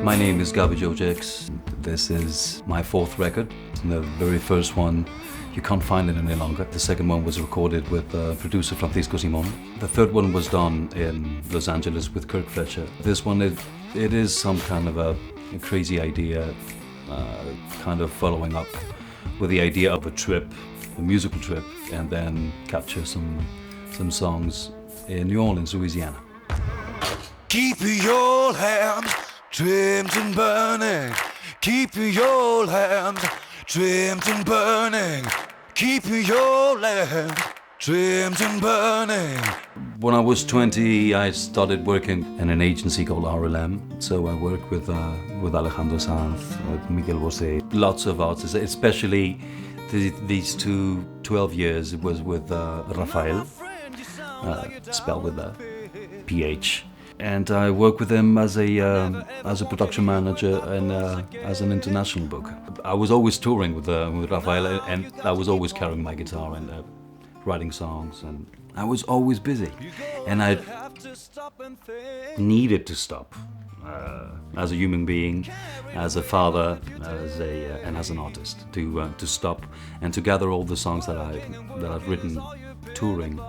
My name is Gaby Jogeix. This is my fourth record. The very first one, you can't find it any longer. The second one was recorded with producer Francisco Simon. The third one was done in Los Angeles with Kirk Fletcher. This one, it is some kind of a crazy idea, kind of following up with the idea of a trip, a musical trip, and then capture some songs in New Orleans, Louisiana. Keep your hands trimmed and burning. Keep your hands trimmed and burning. Keep your hands trimmed and burning. When I was 20, I started working in an agency called RLM. So I worked with Alejandro Sanz, with Miguel Bosé, lots of artists, especially these 12 years. It was with Rafael, spelled with a PH. And I worked with him as a production manager and as an international booker. I was always touring with Rafael, and I was always carrying my guitar and writing songs, and I was always busy. And I needed to stop as a human being, as a father, and as an artist, to stop and to gather all the songs that I've written touring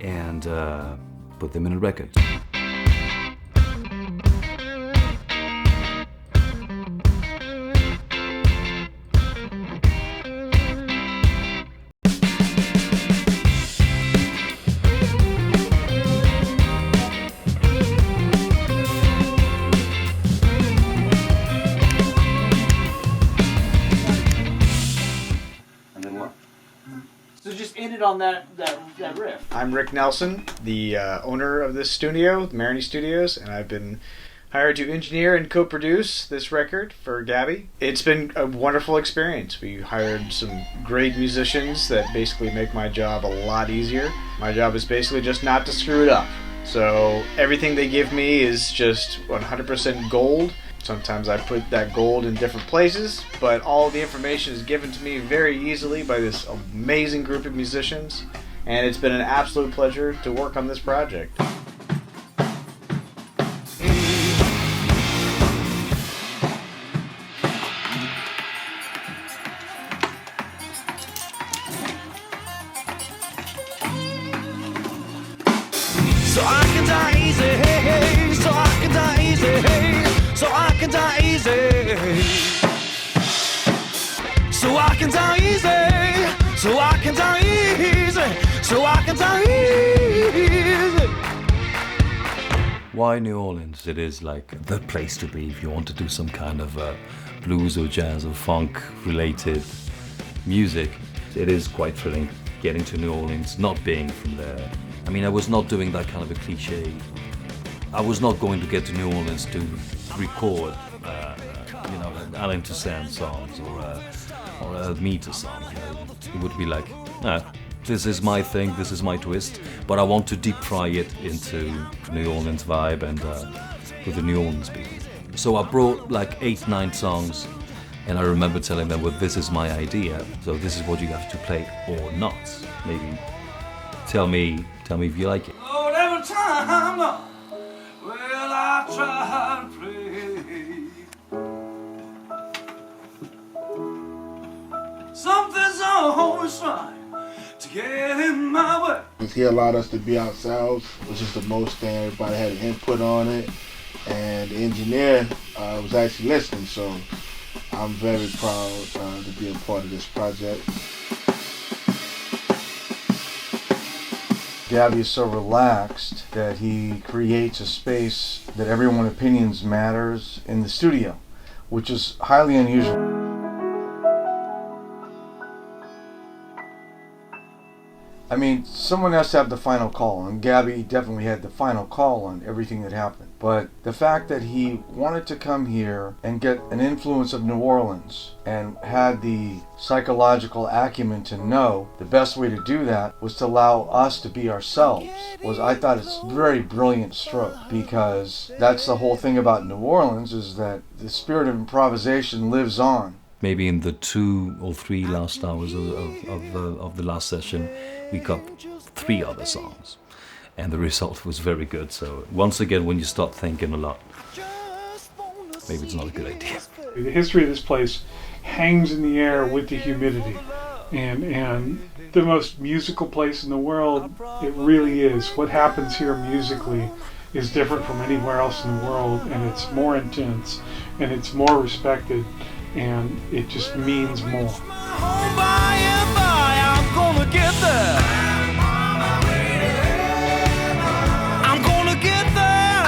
and put them in a record. So just end it on that riff. I'm Rick Nelson, the owner of this studio, Maroney Studios, and I've been hired to engineer and co-produce this record for Gaby. It's been a wonderful experience. We hired some great musicians that basically make my job a lot easier. My job is basically just not to screw it up. So everything they give me is just 100% gold. Sometimes I put that gold in different places, but all the information is given to me very easily by this amazing group of musicians, and it's been an absolute pleasure to work on this project. So I can die easy, hey, hey. So I can die easy, hey. So I can die easy. So I can die easy. So I can die easy. So I can die easy. Why New Orleans? It is like the place to be if you want to do some kind of blues or jazz or funk related music. It is quite thrilling getting to New Orleans, not being from there. I mean, I was not doing that kind of a cliche. I was not going to get to New Orleans to record, Alain Toussaint songs or a Meter song. It would be like, this is my thing, this is my twist, but I want to deep fry it into New Orleans vibe and with the New Orleans people. So I brought like 8-9 songs, and I remember telling them, well, this is my idea, so this is what you have to play or not. Maybe tell me if you like it. Lord, every time, well, I try to pray. Something's always trying to get in my way. He allowed us to be ourselves, which is the most thing. Everybody had an input on it, and the engineer was actually listening, so I'm very proud to be a part of this project. Gaby is so relaxed that he creates a space that everyone's opinions matters in the studio, which is highly unusual. I mean, someone has to have the final call, and Gaby definitely had the final call on everything that happened. But the fact that he wanted to come here and get an influence of New Orleans and had the psychological acumen to know the best way to do that was to allow us to be ourselves, I thought it's a very brilliant stroke, because that's the whole thing about New Orleans, is that the spirit of improvisation lives on. maybe in the 2 or 3 last hours of the last session, we got 3 other songs. And the result was very good. So once again, when you start thinking a lot, maybe it's not a good idea. The history of this place hangs in the air with the humidity. And the most musical place in the world, it really is. What happens here musically is different from anywhere else in the world, and it's more intense, and it's more respected, and it just means more. By and by, I'm gonna get there. I'm gonna get there.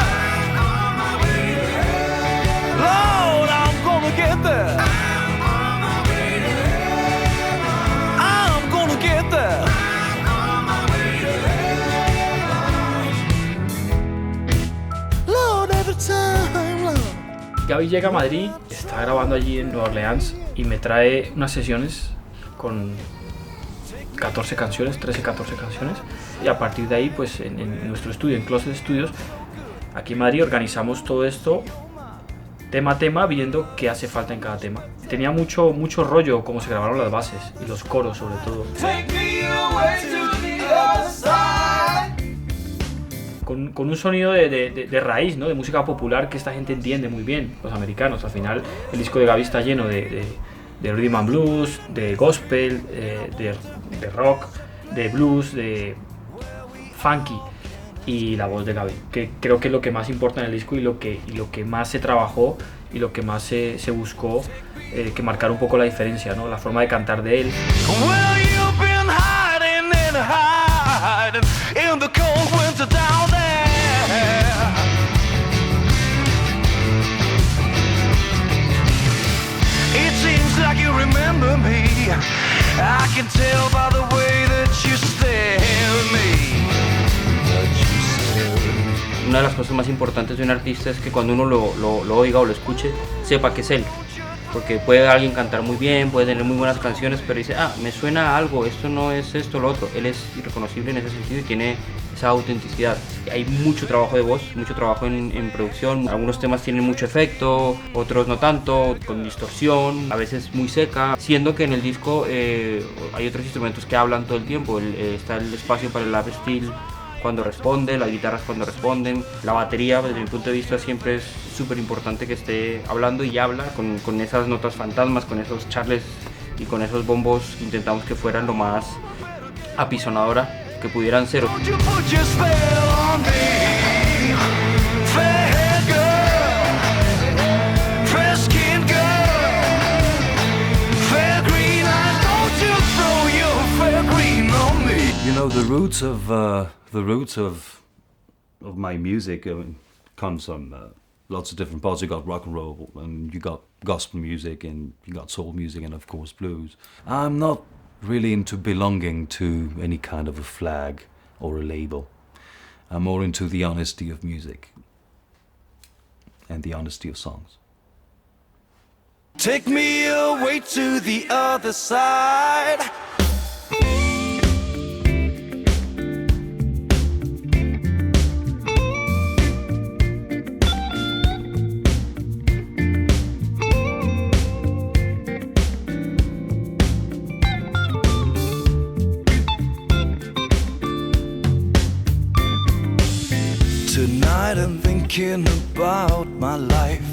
Lord, I'm gonna get there. I'm gonna get there. Lord, every time, Lord. Gaby llega a Madrid, está grabando allí en Nueva Orleans y me trae unas sesiones con 14 canciones, 13, 14 canciones, y a partir de ahí, pues en nuestro estudio, en Closet Studios, aquí en Madrid, organizamos todo esto tema a tema, viendo qué hace falta en cada tema. Tenía mucho rollo cómo se grabaron las bases y los coros sobre todo. Con un sonido de raíz, ¿no? De música popular que esta gente entiende muy bien, los americanos. Al final el disco de Gaby está lleno de rhythm and blues, de gospel, de rock, de blues, de funky, y la voz de Gaby, que creo que es lo que más importa en el disco y lo que más se trabajó y lo que más se buscó que marcar un poco la diferencia, ¿no? La forma de cantar de él. Well, you've been hiding and hiding in the cold winter down there. It seems like you remember me. I can tell by the way that you stare at me. Una de las cosas más importantes de un artista es que cuando uno lo oiga o lo escuche, sepa que es él. Porque puede alguien cantar muy bien, puede tener muy buenas canciones, pero dice, me suena a algo, esto no es esto, lo otro. Él es irreconocible en ese sentido y tiene esa autenticidad. Hay mucho trabajo de voz, mucho trabajo en producción. Algunos temas tienen mucho efecto, otros no tanto, con distorsión, a veces muy seca. Siendo que en el disco hay otros instrumentos que hablan todo el tiempo. Está el espacio para el lap steel cuando responde, las guitarras cuando responden, la batería desde mi punto de vista siempre es súper importante que esté hablando y habla con esas notas fantasmas, con esos charles y con esos bombos. Intentamos que fueran lo más apisonadora que pudieran ser. You know, the roots of my music comes from lots of different parts. You got rock and roll, and you got gospel music, and you got soul music, and of course blues. I'm not really into belonging to any kind of a flag or a label. I'm more into the honesty of music and the honesty of songs. Take me away to the other side. Tonight I'm thinking about my life,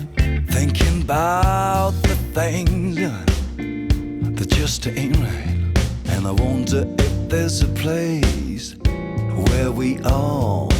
thinking about the things that just ain't right. And I wonder if there's a place where we all